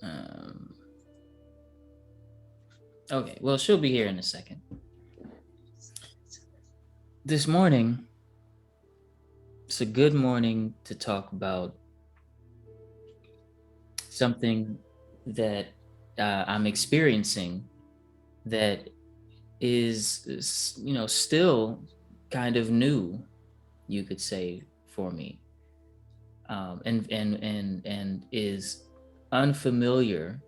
Um, okay, well, she'll be here in a second. This morning, it's a good morning to talk about something that I'm experiencing that is still kind of new, you could say, for me, and is unfamiliar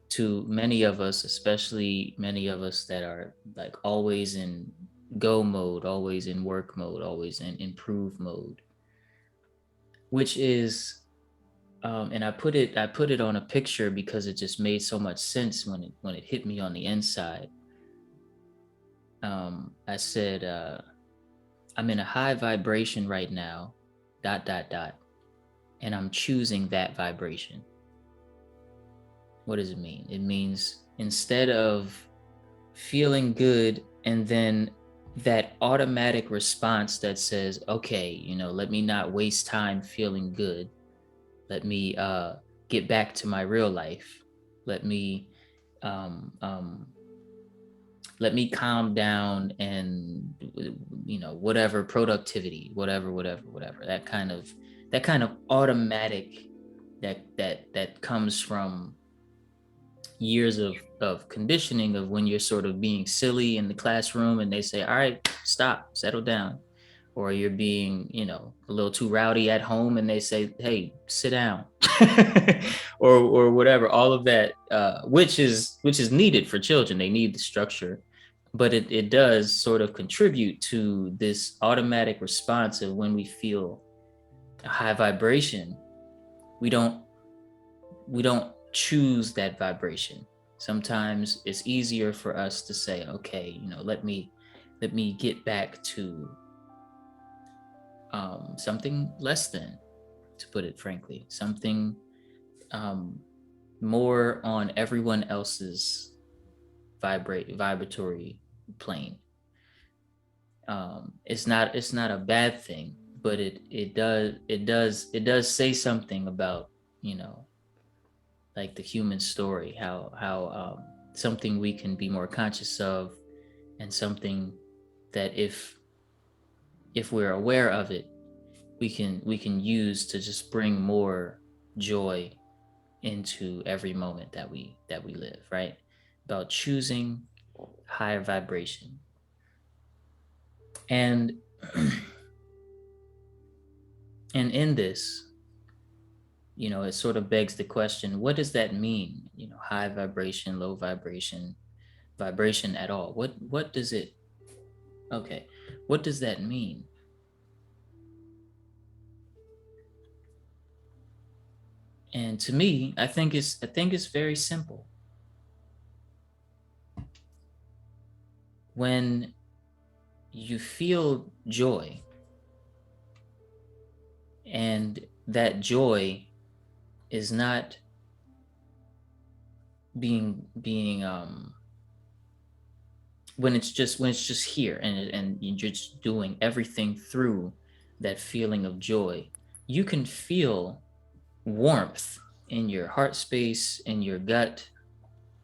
to many of us, especially many of us that are like always in go mode, always in work mode, always in improve mode, which is and I put it on a picture because it just made so much sense when it hit me on the inside. I said, I'm in a high vibration right now, dot dot dot, and I'm choosing that vibration. What does it mean? It means instead of feeling good and then that automatic response that says, okay, let me not waste time feeling good. Let me get back to my real life. Let me um, um, let me calm down and whatever productivity, whatever. That kind of automatic that comes from years of conditioning of when you're sort of being silly in the classroom and they say, all right, stop, settle down. Or you're being, a little too rowdy at home and they say, hey, sit down. or whatever. All of that, which is needed for children. They need the structure. But it does sort of contribute to this automatic response of when we feel a high vibration, we don't we don't choose that vibration. Sometimes it's easier for us to say, okay, let me get back to something less than, to put it frankly, something um, more on everyone else's vibratory plane. It's not a bad thing, but it does say something about, you know like the human story, how something we can be more conscious of, and something that if we're aware of it, we can use to just bring more joy into every moment that we live, right? About choosing higher vibration. And and in this, it sort of begs the question, what does that mean? High vibration, low vibration, vibration at all. What does it Okay, what does that mean? And to me, I think it's very simple. When you feel joy, and that joy is not being when it's just here, and you're just doing everything through that feeling of joy, you can feel warmth in your heart space, in your gut,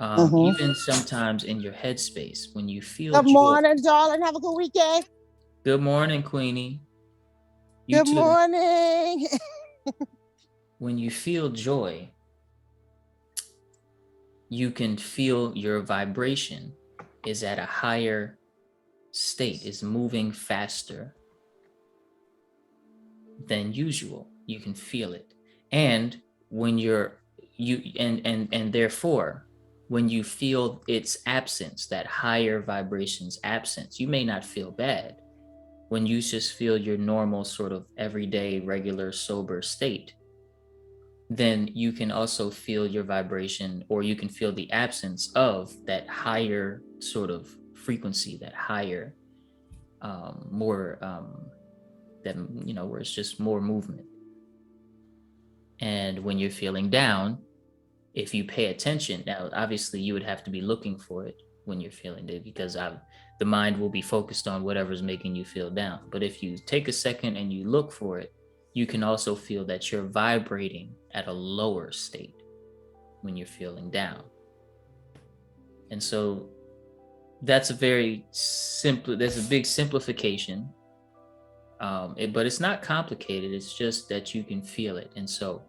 Mm-hmm. even sometimes in your head space when you feel Good joy. morning, darling. Have a good weekend. Good morning, Queenie. You Good too. morning. When you feel joy, you can feel your vibration is at a higher state, is moving faster than usual. You can feel it. And when you're you and therefore, when you feel its absence, that higher vibration's absence, you may not feel bad. When you just feel your normal sort of everyday regular sober state, then you can also feel your vibration, or you can feel the absence of that higher sort of frequency, that higher, more, that, where it's just more movement. And when you're feeling down, if you pay attention, now obviously you would have to be looking for it when you're feeling it, because the mind will be focused on whatever's making you feel down. But if you take a second and you look for it, you can also feel that you're vibrating at a lower state. when you're feeling down. And so that's a very simple, there's a big simplification. But it's not complicated. It's just that you can feel it. And so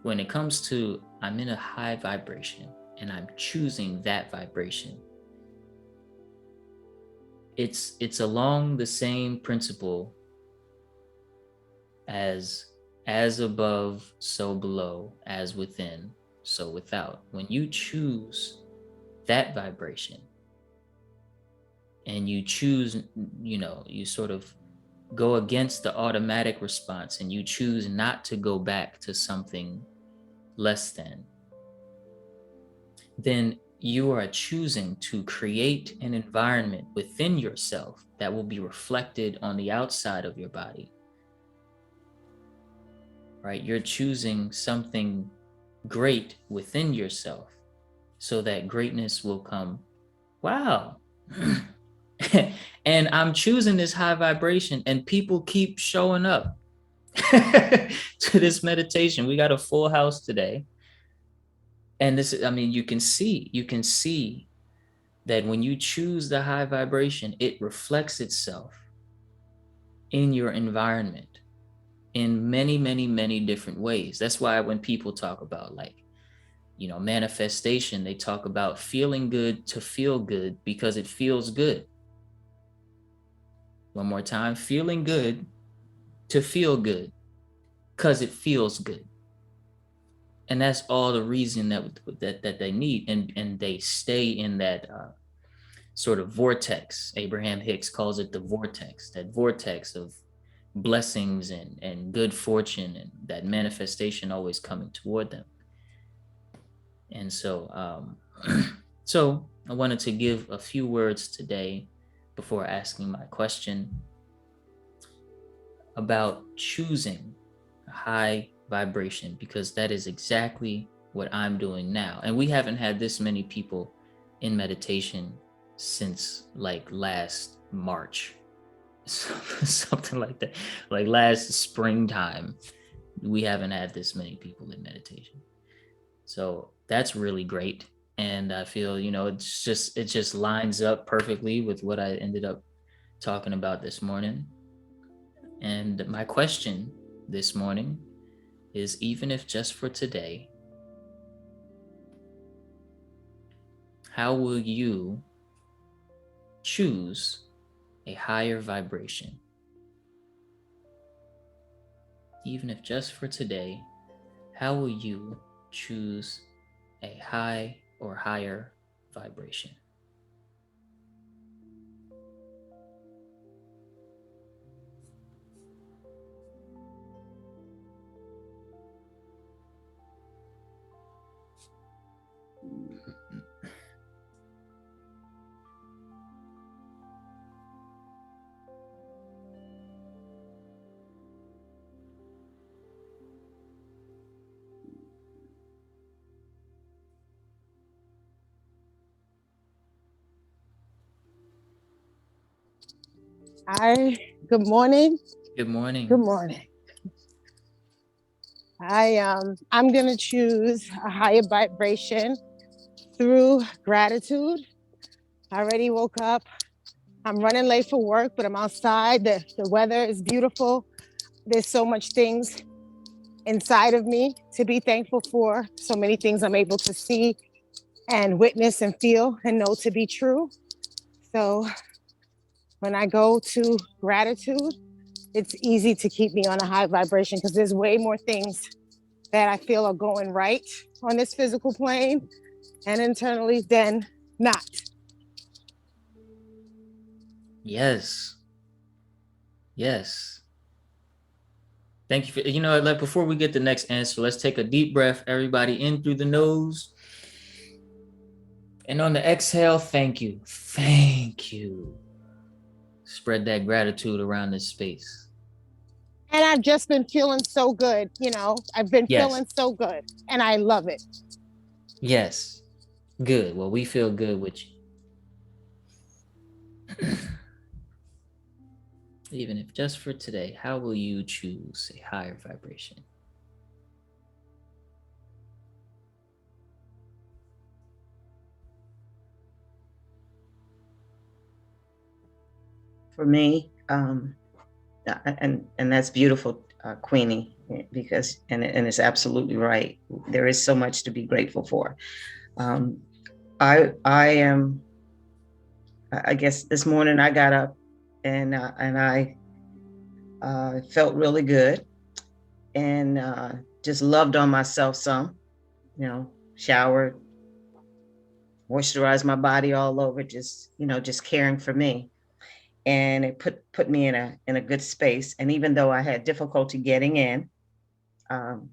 when it comes to I'm in a high vibration and I'm choosing that vibration, it's along the same principle as above, so below, as within, so without. When you choose that vibration and you choose, you sort of go against the automatic response and you choose not to go back to something less than, then you are choosing to create an environment within yourself that will be reflected on the outside of your body. Right? You're choosing something great within yourself so that greatness will come. Wow. And I'm choosing this high vibration and people keep showing up to this meditation. We got a full house today. And this, I mean, you can see that when you choose the high vibration, it reflects itself in your environment in many, many, many different ways. That's why when people talk about manifestation, they talk about feeling good to feel good because it feels good. One more time, feeling good to feel good because it feels good. And that's all the reason that they need. And they stay in that sort of vortex. Abraham Hicks calls it the vortex, that vortex of blessings and good fortune and that manifestation always coming toward them. And so, so I wanted to give a few words today before asking my question about choosing a high vibration, because that is exactly what I'm doing now. And we haven't had this many people in meditation since like last March, something like that, like last springtime. We haven't had this many people in meditation. So that's really great. And I feel, it just lines up perfectly with what I ended up talking about this morning. And my question this morning is, even if just for today, how will you choose a higher vibration? Even if just for today, how will you choose a high or higher vibration? Hi, good morning. Good morning. Good morning. I'm gonna choose a higher vibration through gratitude. I already woke up. I'm running late for work, but I'm outside. The weather is beautiful. There's so much things inside of me to be thankful for. So many things I'm able to see and witness and feel and know to be true. So when I go to gratitude, it's easy to keep me on a high vibration because there's way more things that I feel are going right on this physical plane and internally than not. Yes. Yes. Thank you for, like before we get the next answer, let's take a deep breath. Everybody in through the nose. And on the exhale, thank you. Thank you. Spread that gratitude around this space. And I've just been feeling so good. I've been Yes. feeling so good and I love it. Yes. Good. Well, we feel good with you. Even if just for today, how will you choose a higher vibration? for me, and that's beautiful, Queenie, because and it's absolutely right. There is so much to be grateful for. Um, I am. I guess this morning I got up and I felt really good and just loved on myself some. You know, showered, moisturized my body all over, just just caring for me. And it put me in a good space. And even though I had difficulty getting in, um,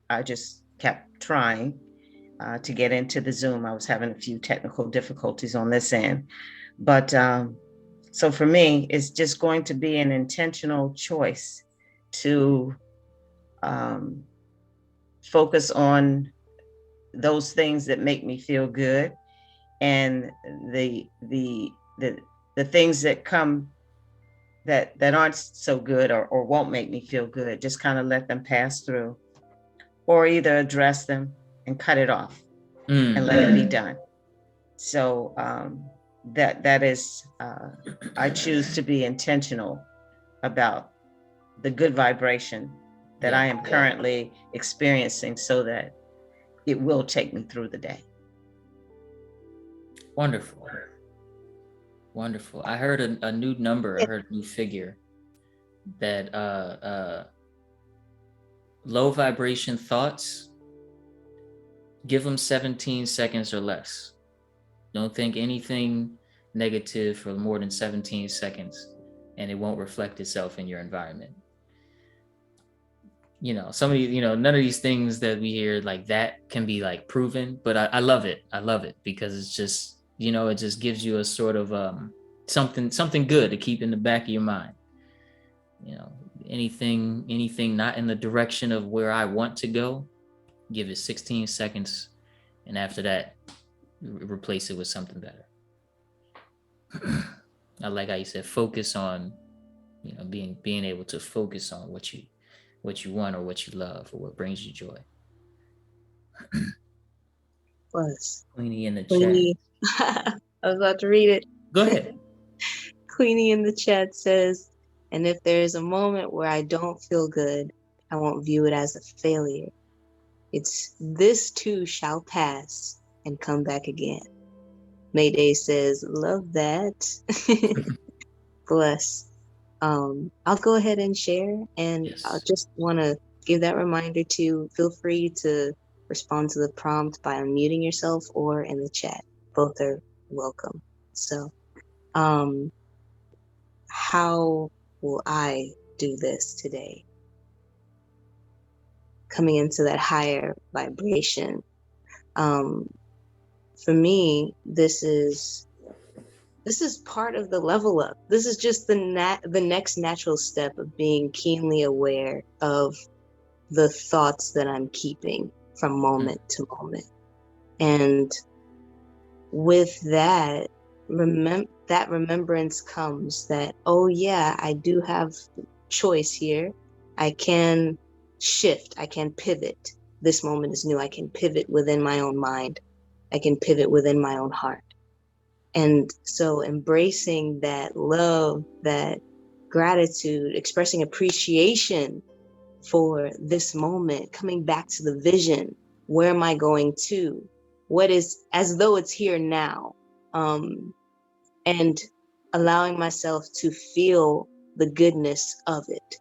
I just kept trying to get into the Zoom. I was having a few technical difficulties on this end, but so for me, it's just going to be an intentional choice to focus on those things that make me feel good, and the things that come that aren't so good or won't make me feel good, just kind of let them pass through, or either address them and cut it off and let it be done. So that is, I choose to be intentional about the good vibration that I am currently experiencing, so that it will take me through the day. Wonderful. Wonderful. I heard a new number, I heard a new figure that low vibration thoughts, give them 17 seconds or less. Don't think anything negative for more than 17 seconds, and it won't reflect itself in your environment. Some of these, none of these things that we hear like that can be like proven, but I love it. I love it because it's just, it just gives you a sort of something good to keep in the back of your mind. Anything not in the direction of where I want to go, give it 16 seconds, and after that, replace it with something better. I like how you said focus on, being able to focus on what you want or what you love or what brings you joy. Was Queenie in the chat. I was about to read it. Go ahead. Queenie in the chat says, and if there is a moment where I don't feel good, I won't view it as a failure. It's this too shall pass and come back again. Mayday says, love that. Bless. I'll go ahead and share, and yes. I just want to give that reminder to feel free to respond to the prompt by unmuting yourself or in the chat. Both are welcome. So, how will I do this today? Coming into that higher vibration. For me, this is part of the level up. This is just the next natural step of being keenly aware of the thoughts that I'm keeping from moment to moment. And with that, remembrance comes that, oh yeah, I do have choice here. I can shift, I can pivot. This moment is new. I can pivot within my own mind. I can pivot within my own heart. And so embracing that love, that gratitude, expressing appreciation for this moment, coming back to the vision. Where am I going to? What is as though it's here now? And allowing myself to feel the goodness of it.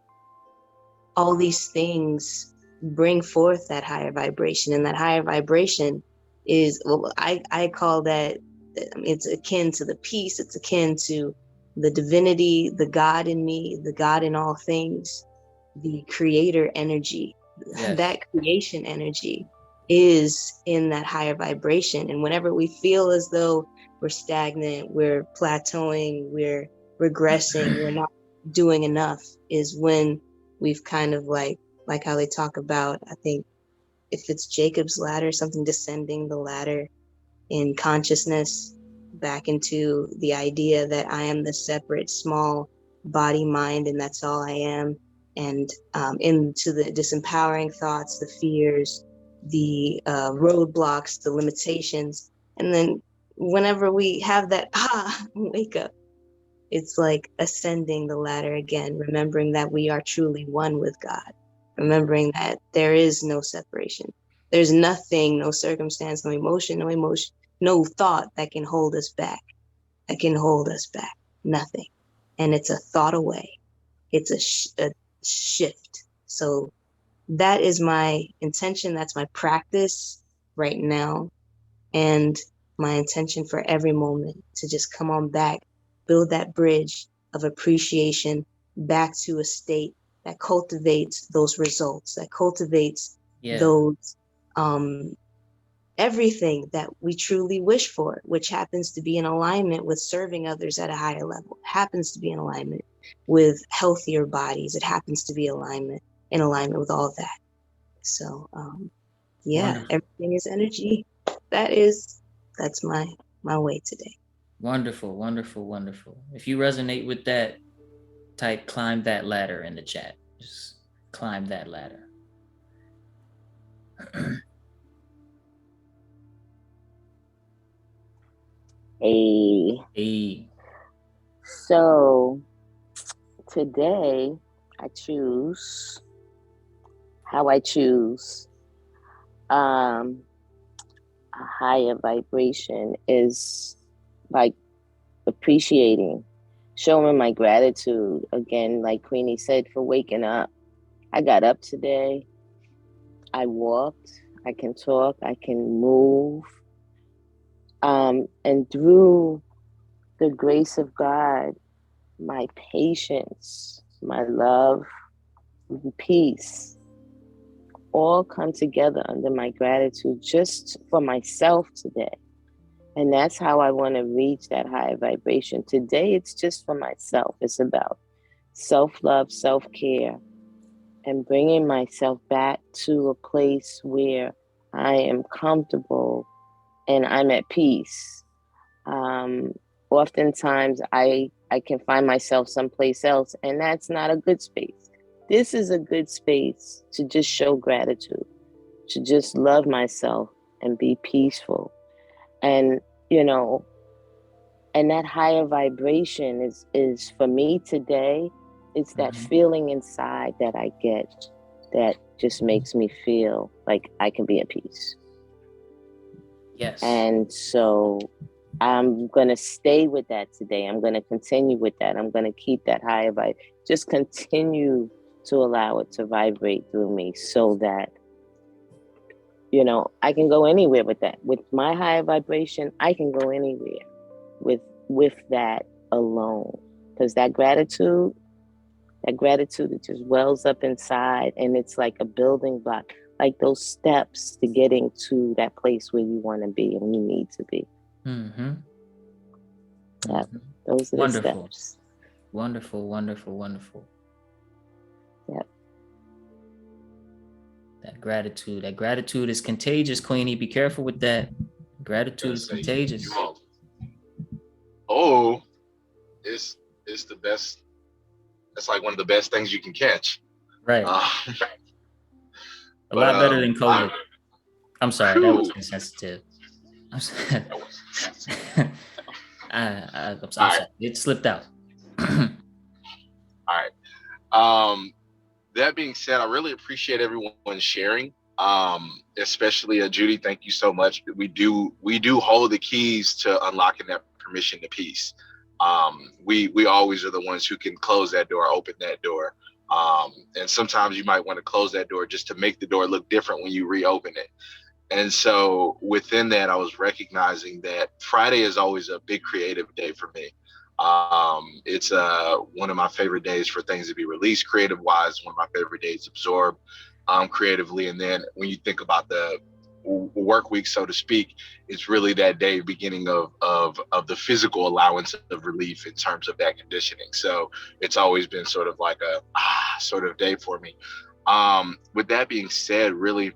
All these things bring forth that higher vibration, and that higher vibration is, well, I call that, it's akin to the peace, it's akin to the divinity, the God in me, the God in all things, the creator energy. Yes. That creation energy is in that higher vibration. And whenever we feel as though we're stagnant, we're plateauing, we're regressing, we're not doing enough, is when we've kind of like how they talk about, I think if it's Jacob's ladder, something descending the ladder in consciousness back into the idea that I am the separate small body, mind, and that's all I am. And into the disempowering thoughts, the fears, the roadblocks, the limitations. And then whenever we have that wake up, It's like ascending the ladder again, remembering that we are truly one with God, remembering that there is no separation. There's nothing, no circumstance, no emotion, no thought that can hold us back, nothing. And it's a thought away. It's a shift. So that is my intention. That's my practice right now. And my intention for every moment to just come on back, build that bridge of appreciation back to a state that cultivates those results, that cultivates those everything that we truly wish for, which happens to be in alignment with serving others at a higher level, happens to be in alignment with healthier bodies. It happens to be in alignment with all that. So Wonderful. Everything is energy. That's my way today. Wonderful, wonderful, wonderful. If you resonate with that, type "climb that ladder" in the chat. Just climb that ladder. Hey. So today I choose how I choose a higher vibration is by appreciating, showing my gratitude again, like Queenie said, for waking up. I got up today. I walked. I can talk. I can move. And through the grace of God, my patience, my love, and peace all come together under my gratitude just for myself today. And that's how I want to reach that higher vibration. Today, it's just for myself. It's about self-love, self-care, and bringing myself back to a place where I am comfortable and I'm at peace. Oftentimes, I can find myself someplace else, and that's not a good space. This is a good space to just show gratitude, to just love myself and be peaceful. And, and that higher vibration is for me today, it's that feeling inside that I get that just makes me feel like I can be at peace. Yes. And so I'm going to stay with that today. I'm going to continue with that. I'm going to keep that higher vibe. Just continue to allow it to vibrate through me so that, I can go anywhere with that. With my higher vibration, I can go anywhere with that alone. Because that gratitude, it just wells up inside, and it's like a building block, like those steps to getting to that place where you want to be and you need to be. Yeah, those are the steps. Wonderful, wonderful, wonderful. Yep. That gratitude is contagious, Queenie. Be careful with that. Gratitude is contagious. Oh, it's the best. It's like one of the best things you can catch. Right. A lot better than COVID. I'm sorry, that was insensitive. I'm sorry. I'm sorry. It slipped out. All right. That being said, I really appreciate everyone sharing. Especially Judy, thank you so much. We do hold the keys to unlocking that permission to peace. We always are the ones who can close that door, open that door. And sometimes you might want to close that door just to make the door look different when you reopen it. And so within that, I was recognizing that Friday is always a big creative day for me. It's one of my favorite days for things to be released creative wise, one of my favorite days to absorb creatively. And then when you think about the work week, so to speak, it's really that day beginning of the physical allowance of relief in terms of that conditioning. So it's always been sort of like a sort of day for me. With that being said, really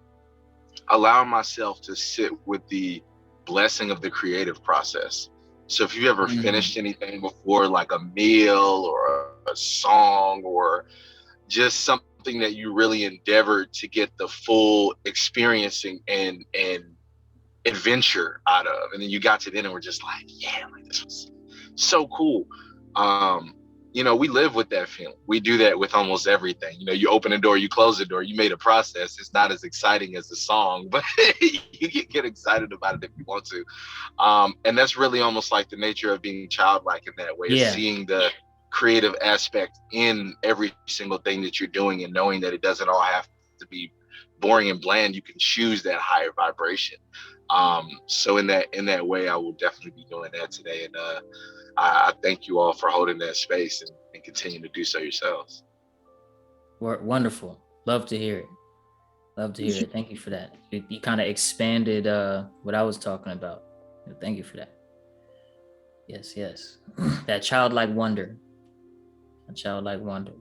allowing myself to sit with the blessing of the creative process. So if you've ever finished anything before, like a meal or a song or just something that you really endeavored to get the full experiencing and adventure out of, and then you got to the end and were just like, yeah, like this was so cool. We live with that feeling. We do that with almost everything. You open a door, you close the door, you made a process. It's not as exciting as the song, but you can get excited about it if you want to. And that's really almost like the nature of being childlike in that way, is seeing the creative aspect in every single thing that you're doing, and knowing that it doesn't all have to be boring and bland. You can choose that higher vibration. So in that way, I will definitely be doing that today. And I thank you all for holding that space and continue to do so yourselves. Wonderful. Love to hear it. Love to hear it. Thank you for that. You kind of expanded what I was talking about. Thank you for that. Yes. That childlike wonder. A childlike wonder.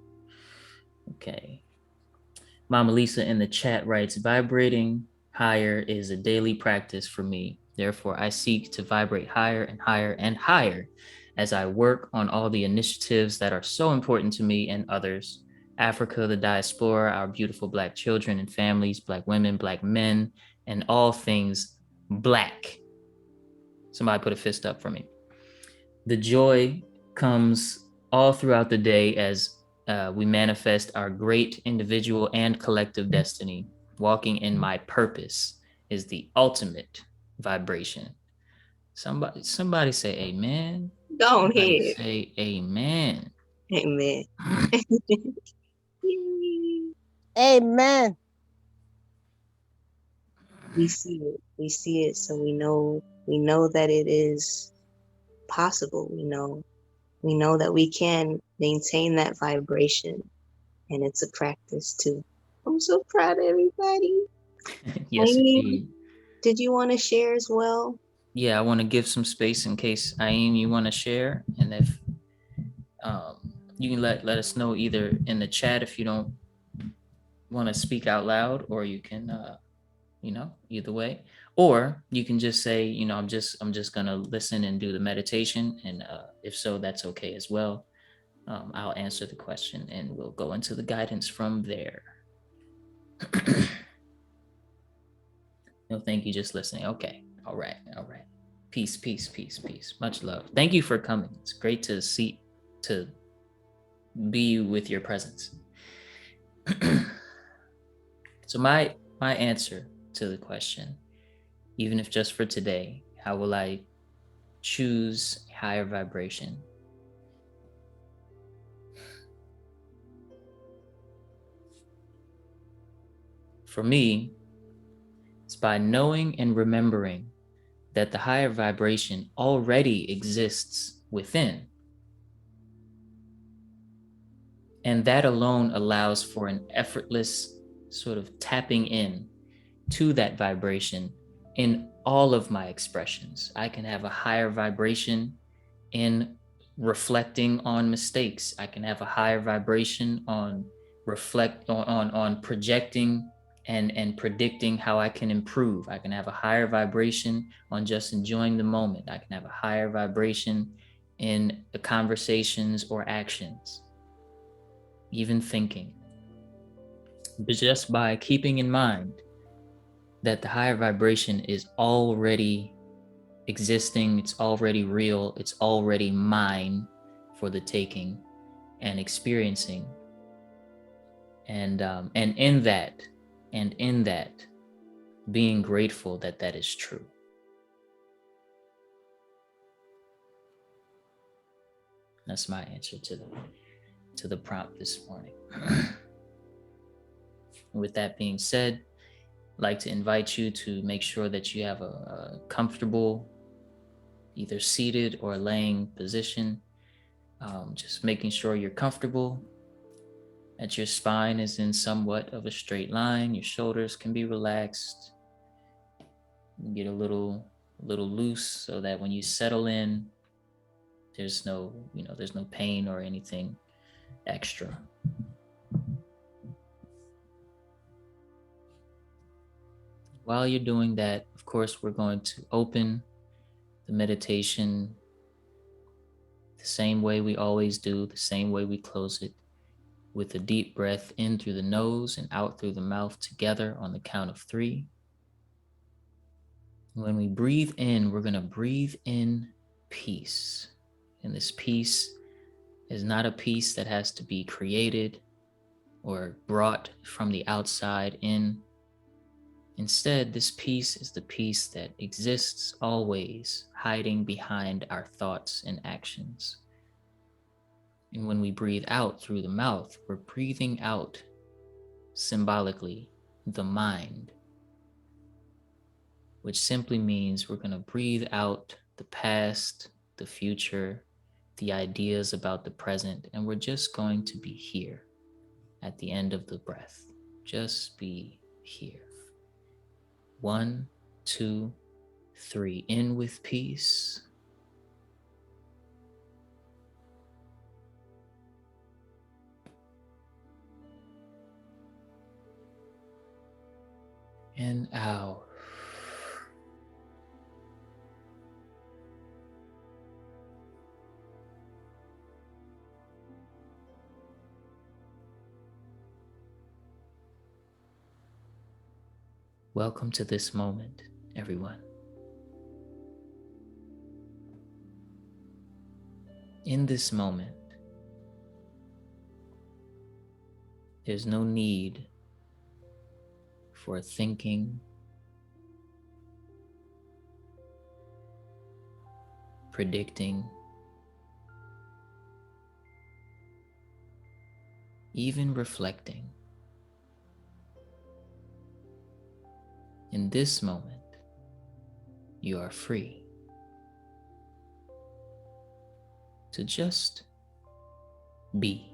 Okay. Mama Lisa in the chat writes, vibrating higher is a daily practice for me. Therefore, I seek to vibrate higher and higher and higher as I work on all the initiatives that are so important to me and others. Africa, the diaspora, our beautiful Black children and families, Black women, Black men, and all things Black. Somebody put a fist up for me. The joy comes all throughout the day as we manifest our great individual and collective destiny. Walking in my purpose is the ultimate vibration. Somebody say amen. Go Somebody ahead. say amen. Amen. Amen. We see it. We see it. So we know that it is possible. We know that we can maintain that vibration, and it's a practice too. I'm so proud of everybody. Yes, indeed. Did you want to share as well? Yeah, I want to give some space in case Ayin, you want to share, and if you can let us know either in the chat if you don't want to speak out loud, or you can either way, or you can just say, I'm just gonna listen and do the meditation, and if so, that's okay as well. I'll answer the question and we'll go into the guidance from there. No, thank you, just listening. Okay, all right. Peace. Much love. Thank you for coming. It's great to be with your presence. So my answer to the question, even if just for today, how will I choose higher vibration? For me, it's by knowing and remembering that the higher vibration already exists within. And that alone allows for an effortless sort of tapping in to that vibration in all of my expressions. I can have a higher vibration in reflecting on mistakes. I can have a higher vibration on projecting and predicting how I can improve. I can have a higher vibration on just enjoying the moment. I can have a higher vibration in the conversations or actions, even thinking. But just by keeping in mind that the higher vibration is already existing, it's already real, it's already mine for the taking and experiencing, and in that being grateful that is true. That's my answer to the prompt this morning. With that being said, I'd like to invite you to make sure that you have a comfortable, either seated or laying position. Just making sure you're comfortable, that your spine is in somewhat of a straight line, your shoulders can be relaxed, get a little loose, so that when you settle in, there's no pain or anything extra. While you're doing that, of course, we're going to open the meditation the same way we always do, the same way we close it, with a deep breath in through the nose and out through the mouth together on the count of 3. When we breathe in, we're going to breathe in peace. And this peace is not a peace that has to be created or brought from the outside in. Instead, this peace is the peace that exists always, hiding behind our thoughts and actions. And when we breathe out through the mouth, we're breathing out symbolically the mind, which simply means we're going to breathe out the past, the future, the ideas about the present, and we're just going to be here at the end of the breath. Just be here. 1, 2, 3. In with peace. And out. Welcome to this moment, everyone. In this moment, there's no need for thinking, predicting, even reflecting. In this moment, you are free to just be.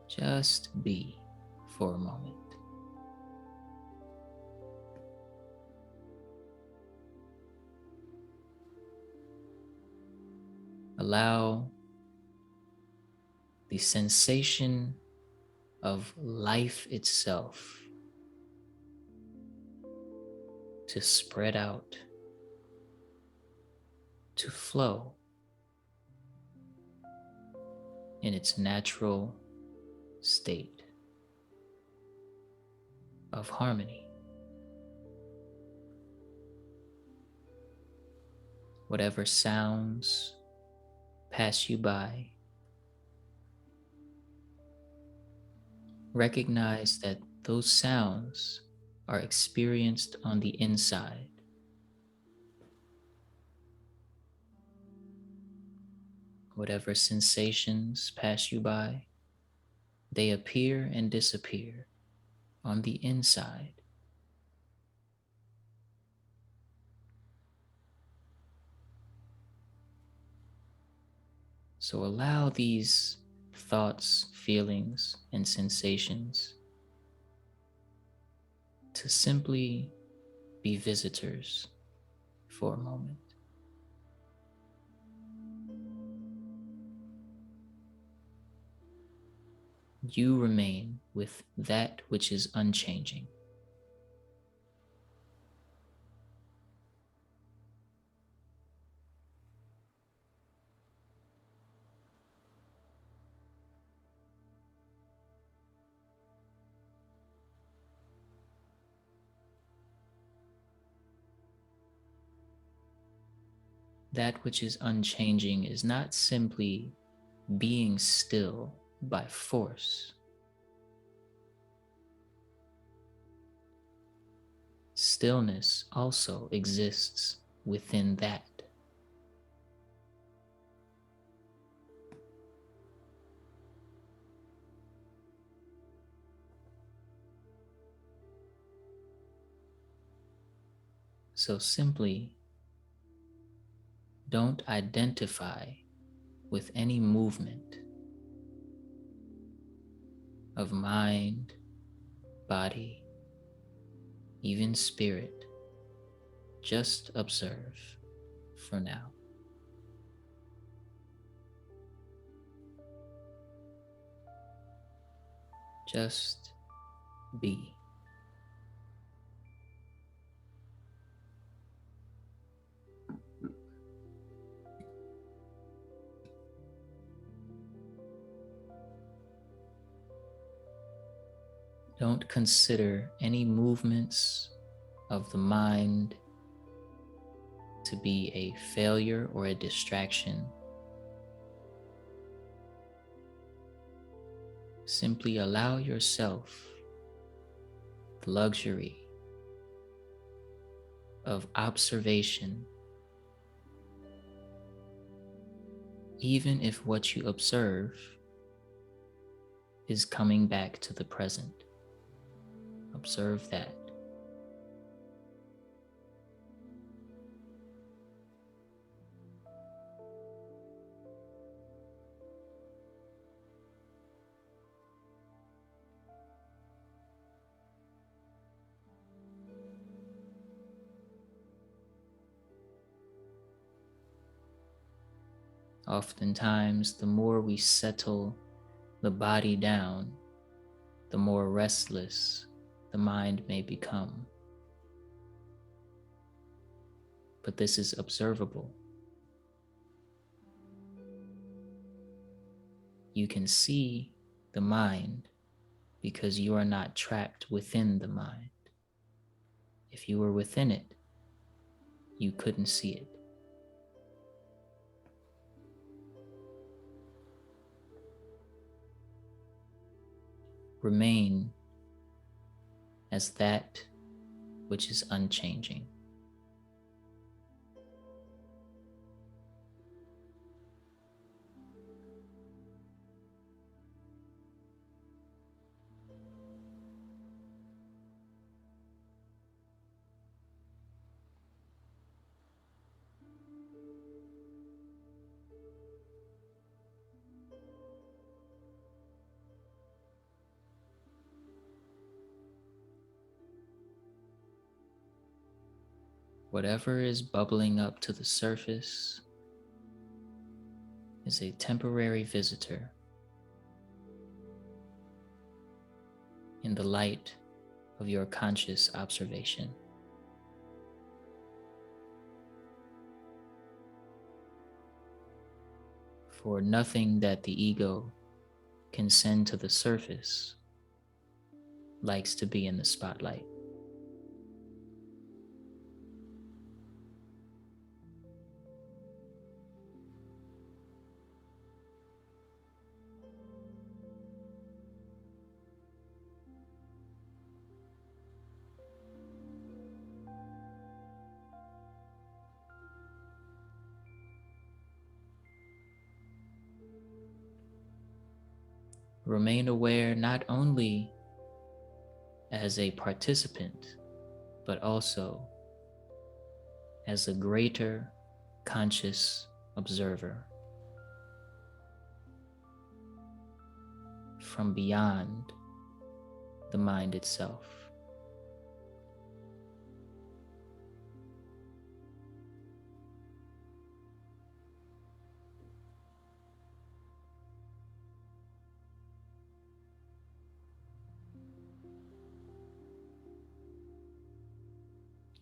Just be for a moment. Allow the sensation of life itself to spread out, to flow in its natural state of harmony. Whatever sounds pass you by, recognize that those sounds are experienced on the inside. Whatever sensations pass you by, they appear and disappear on the inside. So allow these thoughts, feelings, and sensations to simply be visitors for a moment. You remain with that which is unchanging. That which is unchanging is not simply being still by force. Stillness also exists within that. So simply don't identify with any movement of mind, body, even spirit. Just observe for now. Just be. Don't consider any movements of the mind to be a failure or a distraction. Simply allow yourself the luxury of observation, even if what you observe is coming back to the present. Observe that. Oftentimes, the more we settle the body down, the more restless the mind may become. But this is observable. You can see the mind because you are not trapped within the mind. If you were within it, you couldn't see it. Remain as that which is unchanging. Whatever is bubbling up to the surface is a temporary visitor in the light of your conscious observation. For nothing that the ego can send to the surface likes to be in the spotlight. Remain aware not only as a participant, but also as a greater conscious observer from beyond the mind itself.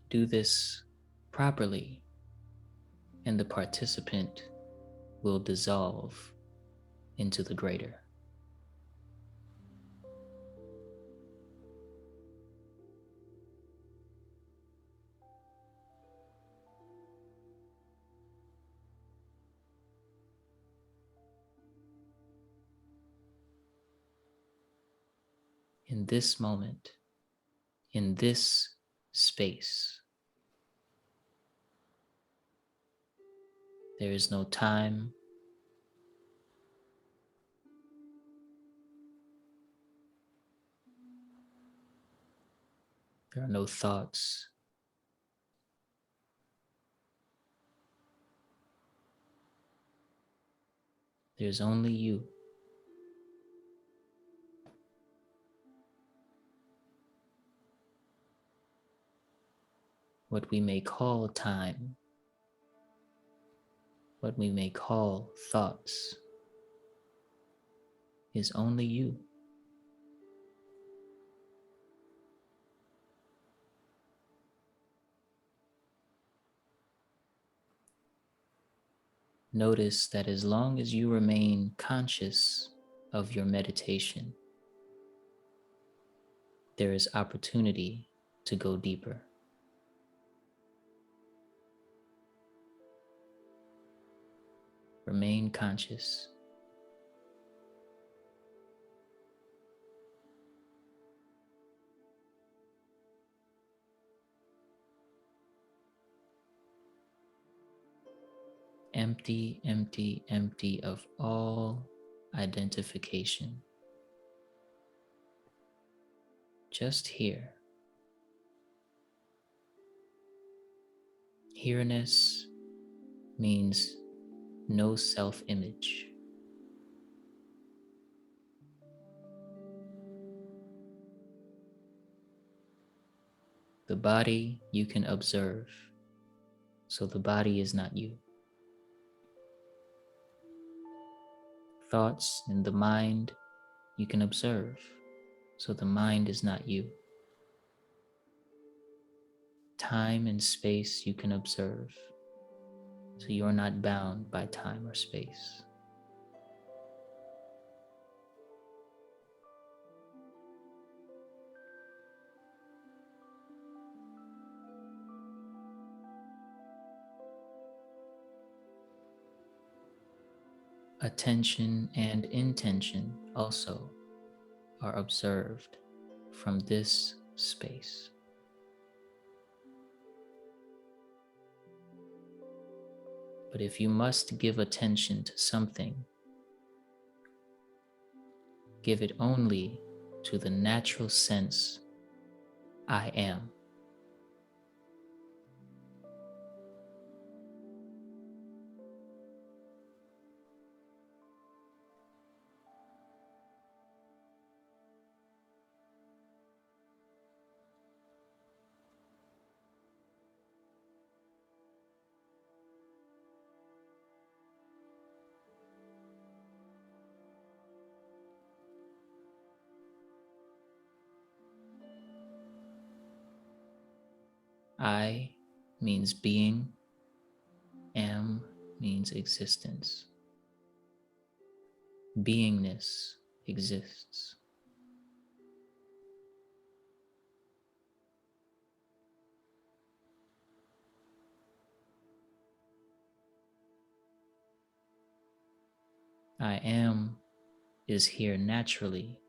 Do this properly, and the participant will dissolve into the greater. In this moment, in this space, there is no time, there are no thoughts, there's only you. What we may call time, what we may call thoughts, is only you. Notice that as long as you remain conscious of your meditation, there is opportunity to go deeper. Remain conscious. empty, empty, empty of all identification. Just here. Here-ness means no self-image. The body you can observe, so the body is not you. Thoughts in the mind you can observe, so the mind is not you. Time and space you can observe, so you're not bound by time or space. Attention and intention also are observed from this space. But if you must give attention to something, give it only to the natural sense, I am. I means being, am means existence. Beingness exists. I am is here naturally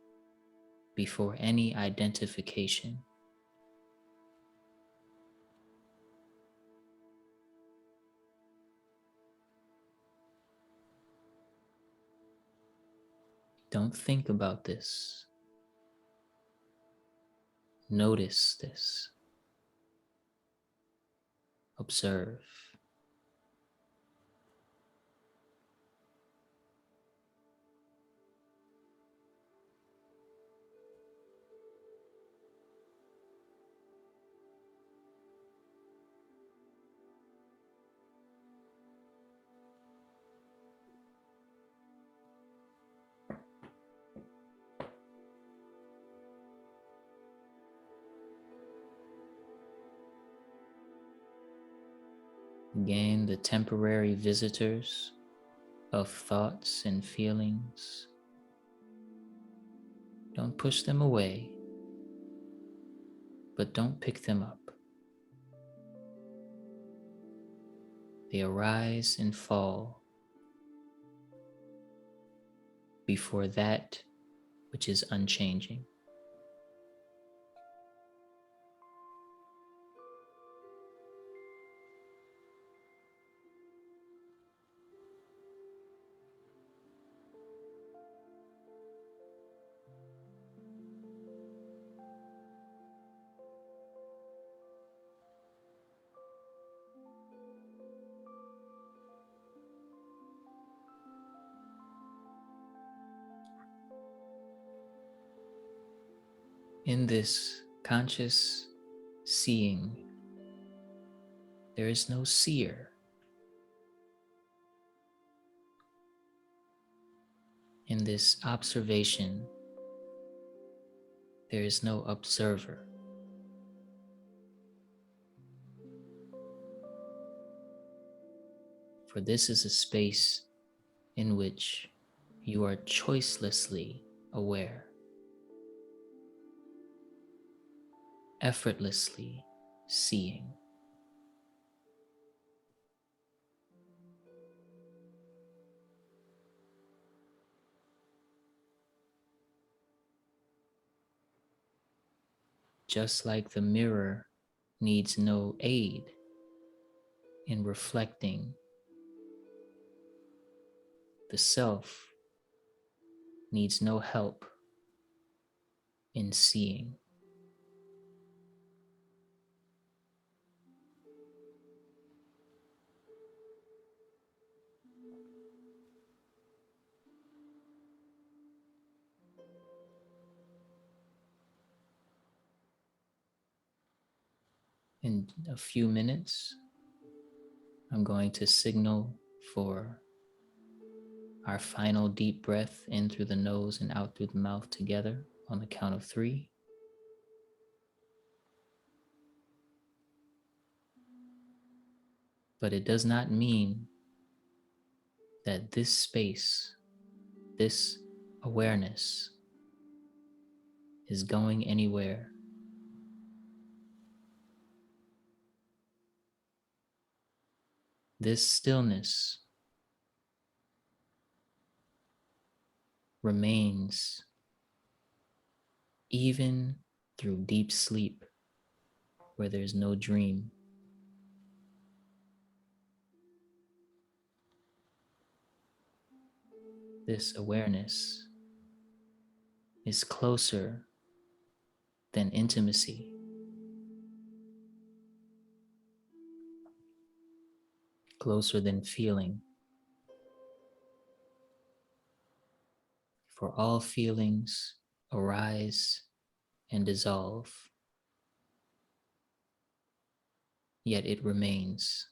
before any identification. Don't think about this. Notice this. Observe. Again, the temporary visitors of thoughts and feelings. Don't push them away, but don't pick them up. They arise and fall before that which is unchanging. In this conscious seeing, there is no seer. In this observation, there is no observer. For this is a space in which you are choicelessly aware, effortlessly seeing. Just like the mirror needs no aid in reflecting the self needs no help in seeing. In a few minutes, I'm going to signal for our final deep breath in through the nose and out through the mouth together on the count of 3. But it does not mean that this space, this awareness, is going anywhere. This stillness remains even through deep sleep where there's no dream. This awareness is closer than intimacy. Closer than feeling. For all feelings arise and dissolve, yet it remains.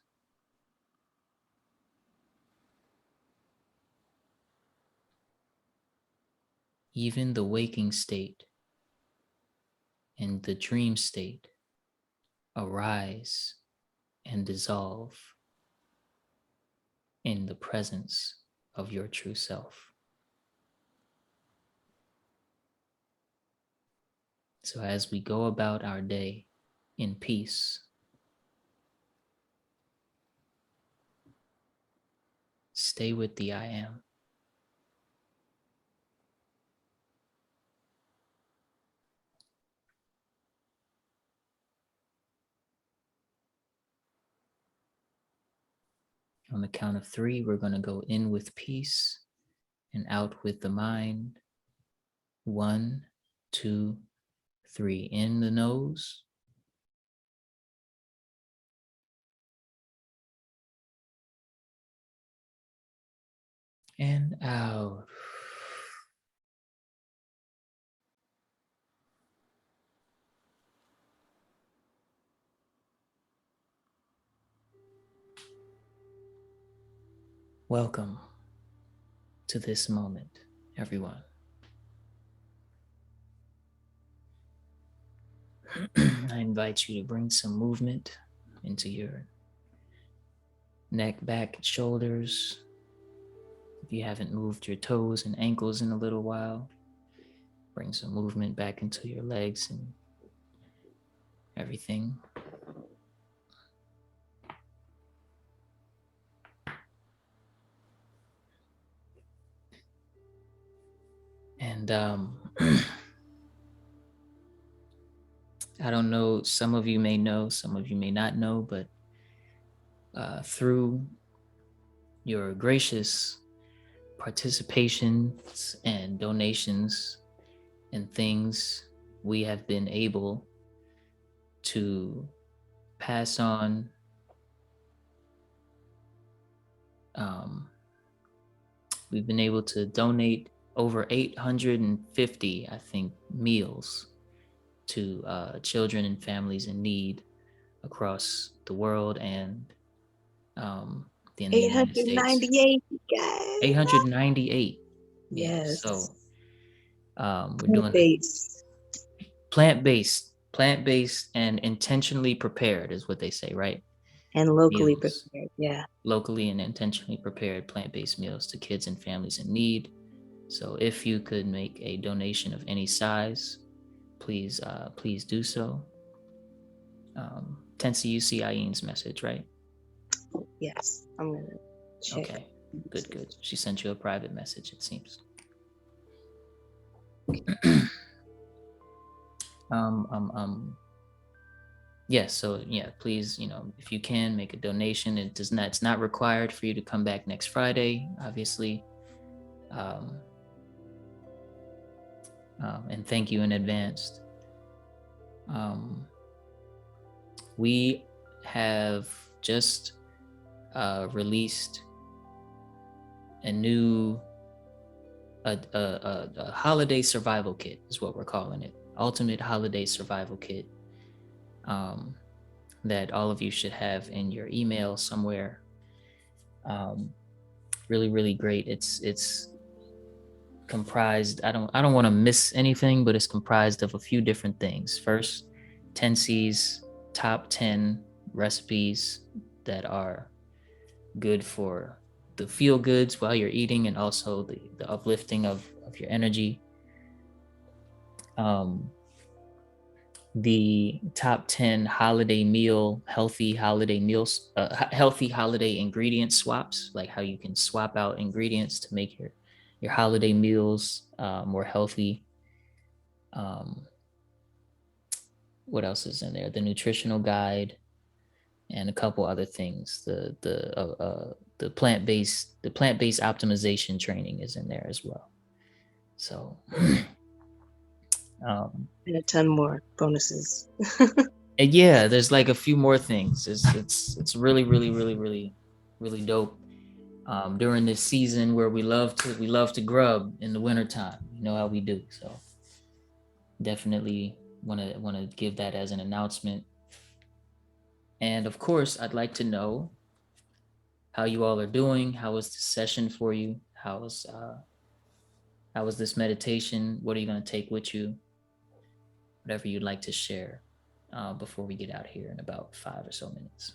Even the waking state and the dream state arise and dissolve in the presence of your true self. So as we go about our day in peace, stay with the I am. On the count of 3, we're going to go in with peace and out with the mind. 1, 2, 3. In the nose. And out. Welcome to this moment, everyone. I invite you to bring some movement into your neck, back, and shoulders. If you haven't moved your toes and ankles in a little while, bring some movement back into your legs and everything. And I don't know, some of you may know, some of you may not know, but through your gracious participations and donations and things, we have been able to pass on we've been able to donate over 850, I think, meals to children and families in need across the world and in the United States. 898, guys. 898. Yes. Yeah, so we're doing plant-based and intentionally prepared is what they say, right? And locally Meals. prepared, yeah. Locally and intentionally prepared plant-based meals to kids and families in need. So if you could make a donation of any size, please do so. Tensi, you see Ayen's message, right? Yes, I'm gonna check. Okay, good. She sent you a private message, it seems. Yes, so yeah, please, if you can make a donation. It's not required for you to come back next Friday, obviously. Um, and thank you in advance. We have just released a new a holiday survival kit is what we're calling it. Ultimate holiday survival kit, that all of you should have in your email somewhere. Really, really great. It's comprised, I don't want to miss anything, but it's comprised of a few different things. First, 10 C's top 10 recipes that are good for the feel goods while you're eating, and also the uplifting of your energy. The top 10 holiday meal, healthy holiday meals, healthy holiday ingredient swaps, like how you can swap out ingredients to make your holiday meals more healthy. What else is in there? The nutritional guide and a couple other things. The plant-based optimization training is in there as well. So And a ton more bonuses. and yeah, there's like a few more things. It's really, really, really, really, really dope. During this season where we love to grub in the wintertime. You know how we do. So definitely wanna give that as an announcement. And of course, I'd like to know how you all are doing. How was this session for you? How was this meditation? What are you gonna take with you? Whatever you'd like to share before we get out here in about 5 or so minutes.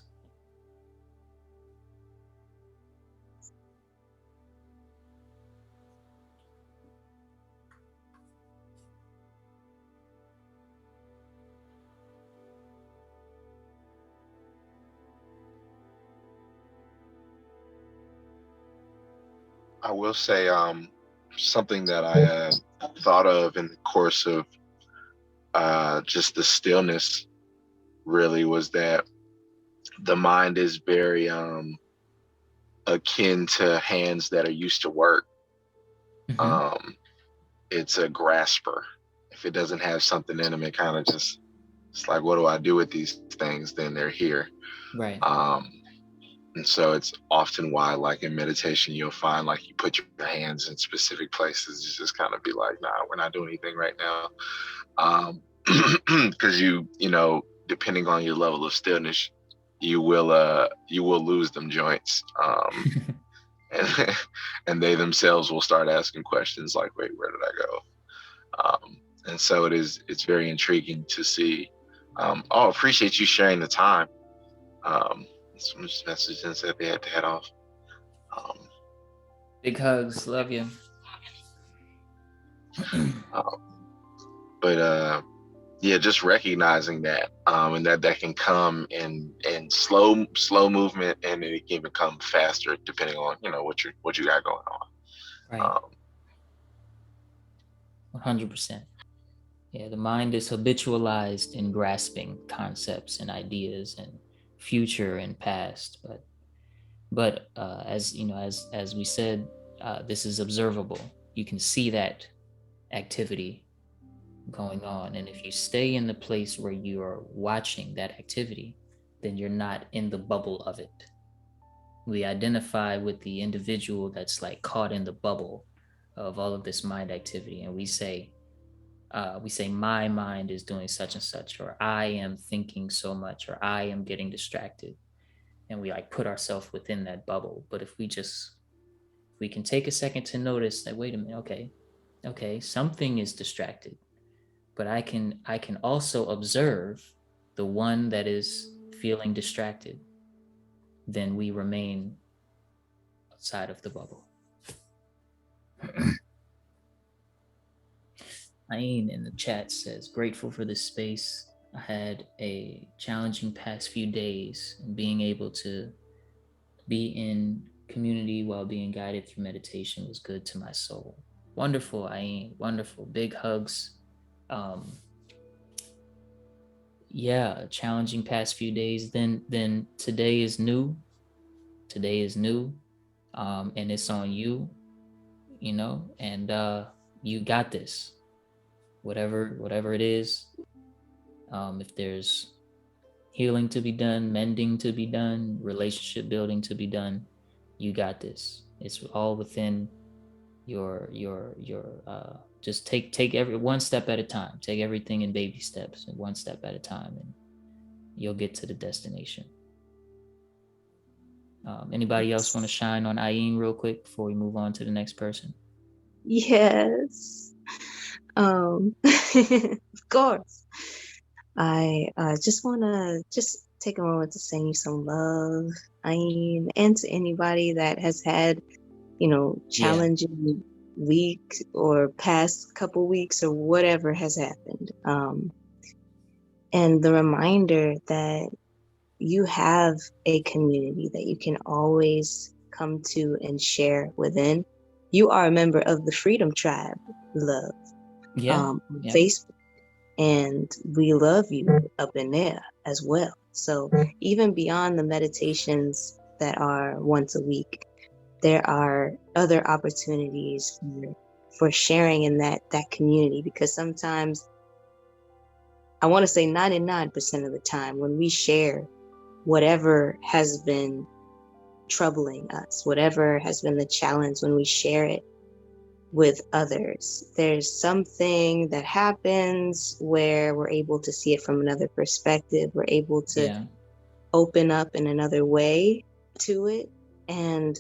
I will say something that I thought of in the course of just the stillness really was that the mind is very akin to hands that are used to work. Mm-hmm. It's a grasper. If it doesn't have something in them, it kind of just, it's like, what do I do with these things? Then they're here. Right. And so it's often why, like in meditation, you'll find like you put your hands in specific places. You just kind of be like, nah, we're not doing anything right now. Because you know, depending on your level of stillness, you will lose them joints. And they themselves will start asking questions like, wait, where did I go? And so it's very intriguing to see. Appreciate you sharing the time. Someone just messaged and said they had to head off. Big hugs, love you. But yeah, just recognizing that, and that can come in slow movement, and it can become faster depending on what you got going on. Right. 100%. Yeah, the mind is habitualized in grasping concepts and ideas and future and past, but as you know, as we said, this is observable. You can see that activity going on, and if you stay in the place where you are watching that activity, then you're not in the bubble of it. We identify with the individual that's like caught in the bubble of all of this mind activity, and we say my mind is doing such and such, or I am thinking so much, or I am getting distracted, and we like put ourselves within that bubble. But if we can take a second to notice that, wait a minute, okay, something is distracted, but I can also observe the one that is feeling distracted, then we remain outside of the bubble. Ayn in the chat says, grateful for this space. I had a challenging past few days, and being able to be in community while being guided through meditation was good to my soul. Wonderful, Ayn, wonderful. Big hugs. Yeah, challenging past few days. Then today is new. And it's on you. you know, and you got this. Whatever it is, if there's healing to be done, mending to be done, relationship building to be done, you got this. It's all within your just take every one step at a time. Take everything in baby steps and one step at a time, and you'll get to the destination. Anybody else want to shine on Ayin real quick before we move on to the next person? Yes. Of course. I just want to just take a moment to send you some love, Ayin, and to anybody that has had, challenging week or past couple weeks or whatever has happened. And the reminder that you have a community that you can always come to and share within. You are a member of the Freedom Tribe, love, on Facebook. And we love you up in there as well. So even beyond the meditations that are once a week, there are other opportunities for sharing in that community, because sometimes, I want to say 99% of the time, when we share whatever has been troubling us, whatever has been the challenge, when we share it with others, there's something that happens where we're able to see it from another perspective. We're able to open up in another way to it. And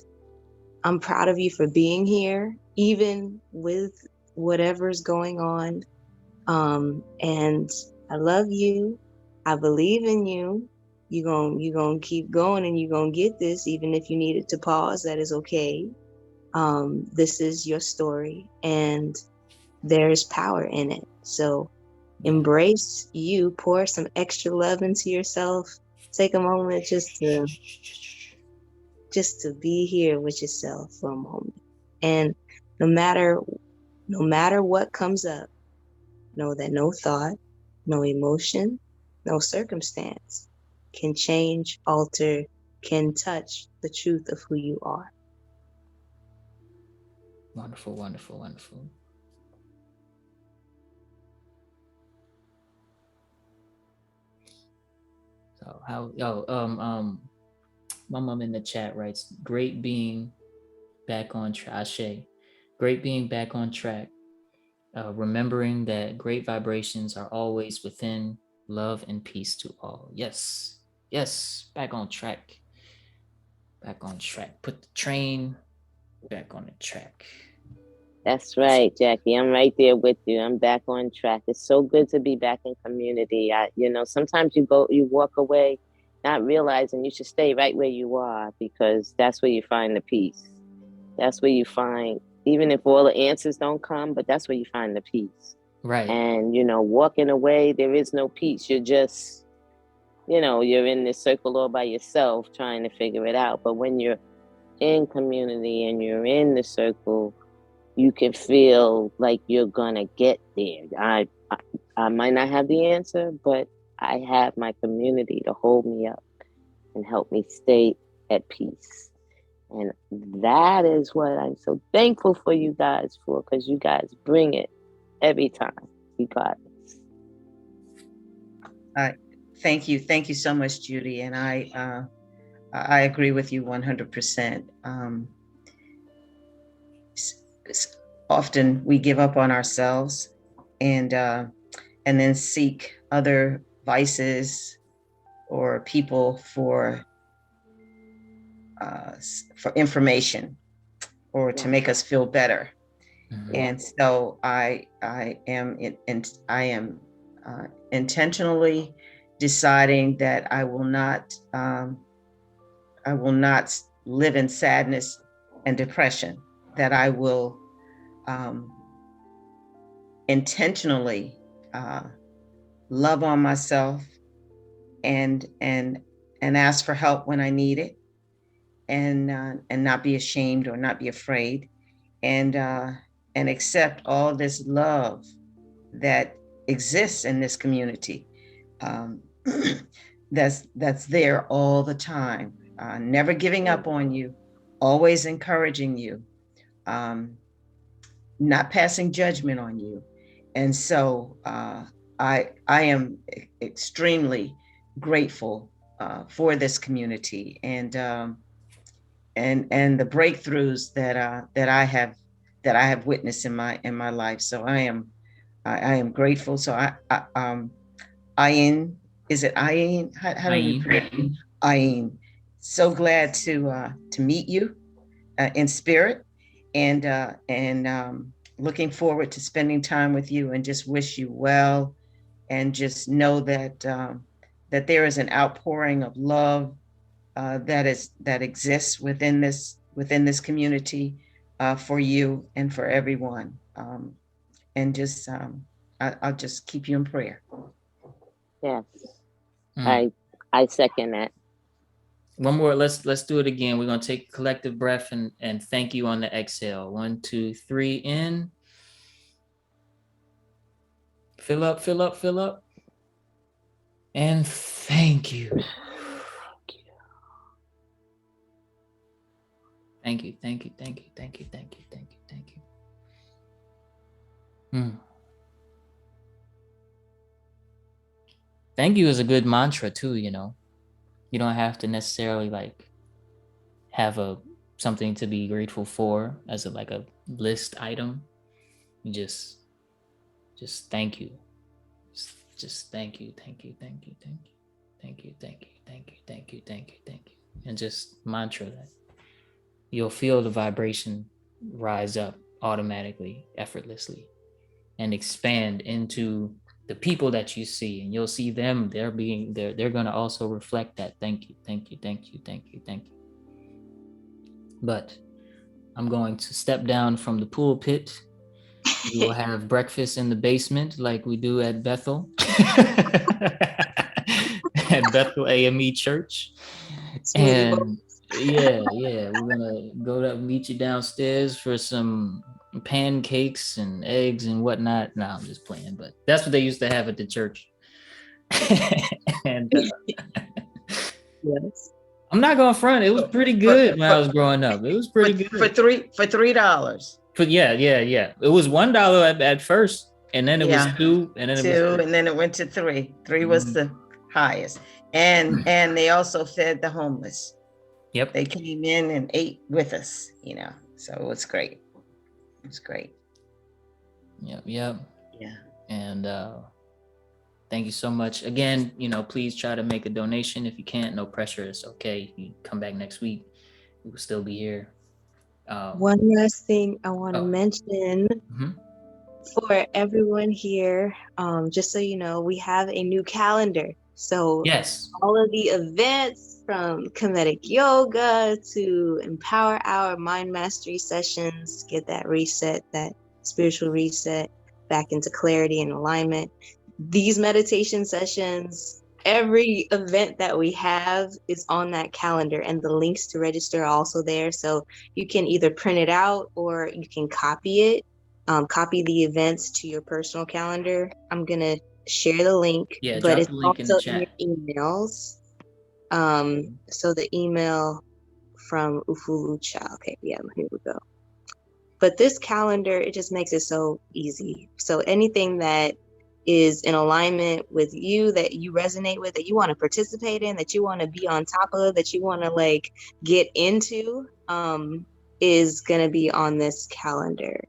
I'm proud of you for being here, even with whatever's going on. And I love you. I believe in you. You're gonna keep going, and you're gonna get this, even if you needed to pause. That is okay. This is your story, and there's power in it. So embrace you, pour some extra love into yourself. Take a moment just to be here with yourself for a moment. And no matter what comes up, know that no thought, no emotion, no circumstance can change, alter, can touch the truth of who you are. Wonderful, wonderful, wonderful. So my mom in the chat writes, great being back on track. Ashe, great being back on track. Remembering that great vibrations are always within, love and peace to all. Yes, back on track. Back on track. Put the train back on the track. That's right, Jackie. I'm right there with you. I'm back on track. It's so good to be back in community. Sometimes you walk away not realizing you should stay right where you are, because that's where you find the peace. That's where you find, even if all the answers don't come, but that's where you find the peace. Right. And, walking away, there is no peace. You're just, you're in this circle all by yourself trying to figure it out. But when you're in community and you're in the circle, you can feel like you're gonna get there. I might not have the answer, but I have my community to hold me up and help me stay at peace. And that is what I'm so thankful for you guys for, because you guys bring it every time. You got this. Thank you so much, Judy. And I agree with you 100%. Often we give up on ourselves and then seek other vices or people for information or to make us feel better. Mm-hmm. And so I am intentionally deciding that I will not live in sadness and depression, that I will intentionally love on myself and ask for help when I need it, and not be ashamed or not be afraid, and accept all this love that exists in this community, that's there all the time, never giving up on you, always encouraging you, not passing judgment on you. And so I am extremely grateful for this community and the breakthroughs that I have witnessed in my life. So I am grateful. So Ayin, is it Ayin? How do we pronounce it? Ayin. So glad to meet you in spirit, and looking forward to spending time with you, and just wish you well, and just know that that there is an outpouring of love that exists within this community for you and for everyone. And just I'll just keep you in prayer. Yes. I second that. One more. Let's do it again. We're gonna take a collective breath and thank you on the exhale. 1, 2, 3, in. Fill up, fill up, fill up. And thank you. Thank you, thank you, thank you, thank you, thank you, thank you, thank you. Thank you is a good mantra too, you know. You don't have to necessarily like have something to be grateful for as a list item. You just thank you. Just thank you, thank you, thank you, thank you, thank you, thank you, thank you, thank you, thank you, thank you. And just mantra that. You'll feel the vibration rise up automatically, effortlessly, and expand into the people that you see, and you'll see them. They're going to also reflect that. Thank you, thank you, thank you, thank you, thank you. But I'm going to step down from the pulpit. We will have breakfast in the basement like we do at Bethel, at Bethel AME Church. And yeah, we're gonna go to meet you downstairs for some pancakes and eggs and whatnot. No, I'm just playing, but that's what they used to have at the church. And Yes. I'm not going front. It was pretty good when I was growing up. It was pretty good for $3. But yeah. It was $1 at first, and then it was $2, and then it was $3. And then it went to $3. 3 was the highest, and they also fed the homeless. Yep, they came in and ate with us, you know. So it was great. It was great. Yep. Yeah. And thank you so much again. You know, please try to make a donation. If you can't, no pressure. It's okay. You come back next week. We will still be here. One last thing I want to mention for everyone here, just so you know, we have a new calendar. So yes, all of the events from Kemetic Yoga to Empower Hour, Mind Mastery sessions, get that reset, that spiritual reset back into clarity and alignment. These meditation sessions, every event that we have is on that calendar, and the links to register are also there. So you can either print it out or you can copy it, copy the events to your personal calendar. I'm going to share the link, but it's link also in the chat. in your emails. So the email from Ufulucha. Okay, yeah, here we go. But this calendar, it just makes it so easy. So anything that is in alignment with you, that you resonate with, that you want to participate in, that you want to be on top of, that you want to like get into, is going to be on this calendar.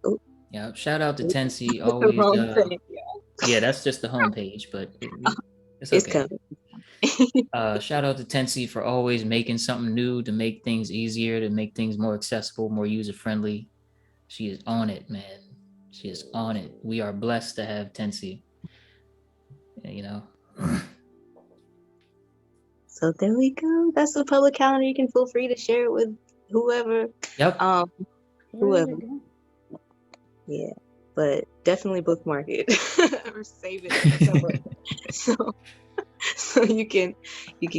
Oh. Yeah, shout out to Tensi. Always. Yeah, that's just the homepage, but it's okay. Shout out to Tensi for always making something new to make things easier, to make things more accessible, more user-friendly. She is on it, man. She is on it. We are blessed to have Tensi. You know. So there we go. That's the public calendar. You can feel free to share it with whoever. Yep. Whoever. Yeah, but definitely bookmark it or save it somewhere. so you can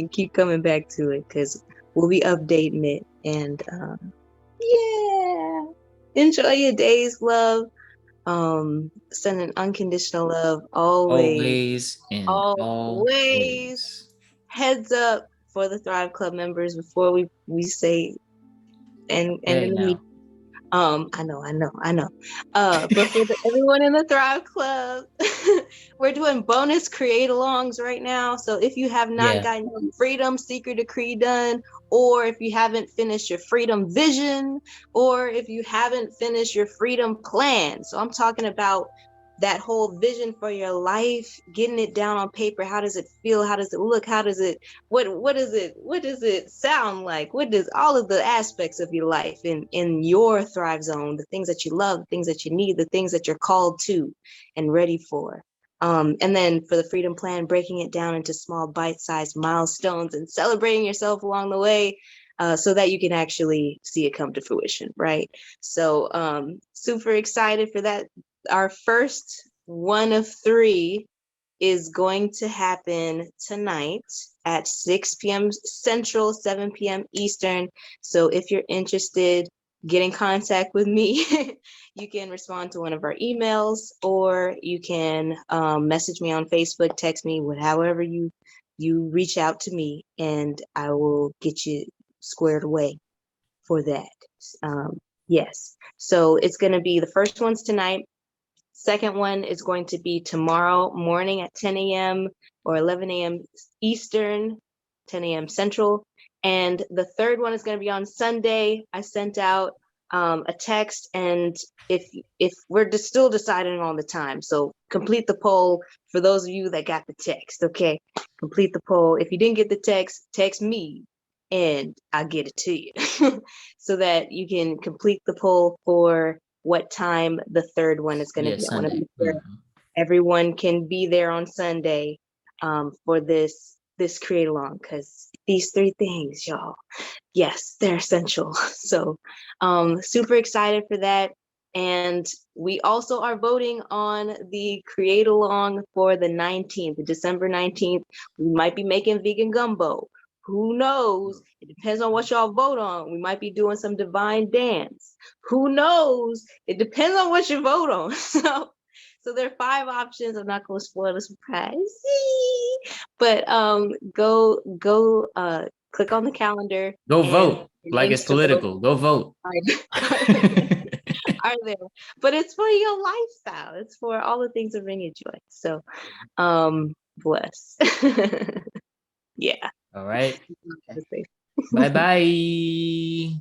keep coming back to it, because we'll be updating it. And enjoy your days, love. Sending unconditional love always. Heads up for the Thrive Club members before we say and Hey, in the now. I know. But for everyone in the Thrive Club, we're doing bonus create alongs right now. So if you have not Yeah. gotten your Freedom Secret Decree done, or if you haven't finished your Freedom Vision, or if you haven't finished your Freedom Plan. So I'm talking about that whole vision for your life, getting it down on paper. How does it feel? How does it look? How does it, what does it sound like? What does all of the aspects of your life in your Thrive Zone, the things that you love, the things that you need, the things that you're called to and ready for. And then for the Freedom Plan, breaking it down into small bite-sized milestones and celebrating yourself along the way, so that you can actually see it come to fruition, right? So super excited for that. Our first one of 3 is going to happen tonight at 6 p.m. Central, 7 p.m. Eastern. So if you're interested, get in contact with me. You can respond to one of our emails, or you can message me on Facebook, text me, however you reach out to me, and I will get you squared away for that. Yes. So it's going to be, the first one's tonight. Second one is going to be tomorrow morning at 10 a.m. or 11 a.m. Eastern, 10 a.m. Central. And the third one is going to be on Sunday. I sent out a text, and if we're still deciding on the time, so complete the poll for those of you that got the text. Okay, complete the poll. If you didn't get the text me, and I'll get it to you, so that you can complete the poll for what time the third one is going to Yeah, be. I want to Sunday. be sure everyone can be there on Sunday for this create along, because these 3 things, y'all, yes, they're essential. So super excited for that. And we also are voting on the create along for the 19th, December 19th. We might be making vegan gumbo. Who knows? It depends on what y'all vote on. We might be doing some divine dance. Who knows? It depends on what you vote on. So there are 5 options. I'm not going to spoil the surprise, but go click on the calendar. Go And vote. your Like it's links to vote political. Go vote. are there. But it's for your lifestyle. It's for all the things that bring you joy. So bless. Yeah. All right. Bye-bye.